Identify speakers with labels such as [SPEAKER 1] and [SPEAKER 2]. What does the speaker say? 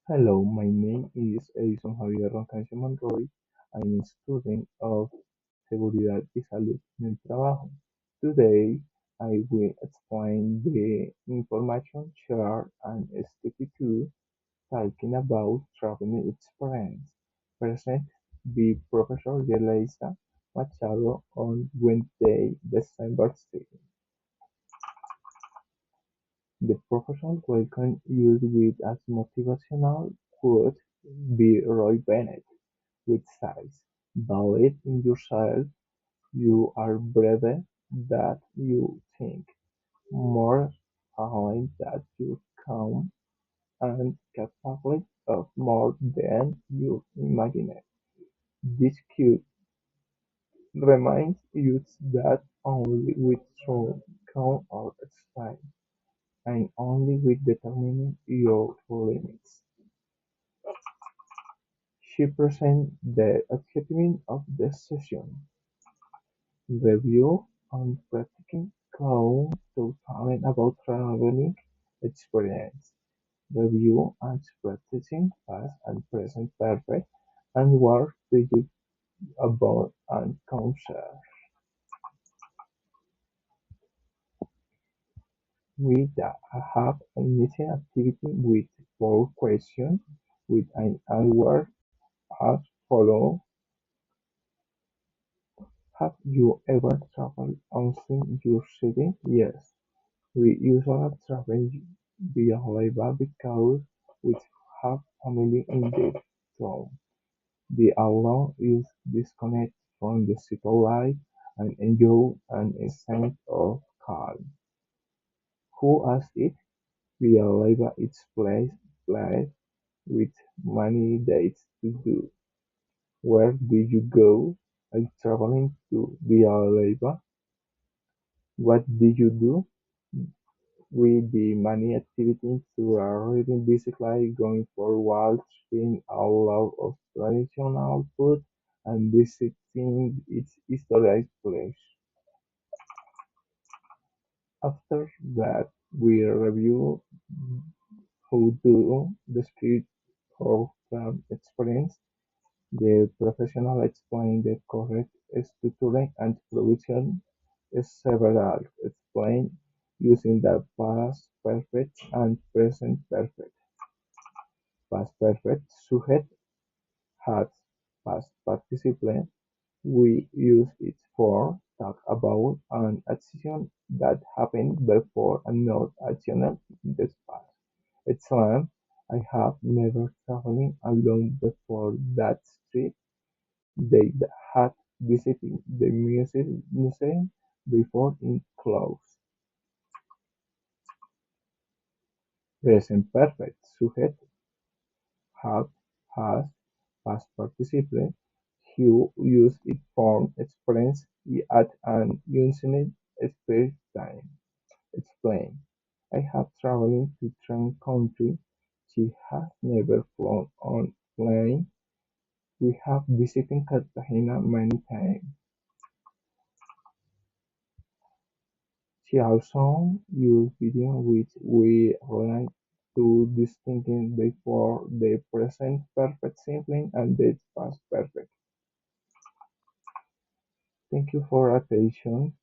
[SPEAKER 1] Hello, my name is Edison Javier Roncancio Monroy. I'm a student of Seguridad y Salud en el Trabajo. Today, I will explain the information shared and sticky to talking about traveling experience. Present by Professor Yelisa Machado on Wednesday, December 6th. The professional welcome used with as motivational quote by Roy Bennett, which says, "Believe in yourself, you are braver than you think, more talent than you count, and capable of more than you imagine." This quote reminds us that only with strong count our strength, and only with determining your limits. She presents the achievement of the session: review and practicing clown to talent about traveling experience, review and practicing past and present perfect, and what do you about and concept. We have an initial activity with 4 questions with an answer as follows. Have you ever traveled outside your city? Yes. We usually travel via Leiva because we have family in the town. They allow us disconnect from the city life and enjoy a sense of calm. Who asked it? Via Leiva is place with many dates to do. Where did you go? I traveling to Via Leiva. What did you do? With the many activities to reading bicycle, going for walks, trying a lot of traditional food, and visiting its historic place. After that, we review how to describe our travel experience. The professional explain the correct structure and provision several explain using the past perfect and present perfect. Past perfect subject has past participle. We use it for talk about an action that happened before and not action in the past. Example: I have never traveled alone before that trip. They had visited the museum before it closed. Present perfect subject have, has, past participle. Who use it form expressions at an uncertain space time. Explain: I have traveled to train country. She has never flown on plane. We have visited Cartagena many times. She also used video which we learned to distinguish before the present perfect simple and the past perfect. Thank you for attention.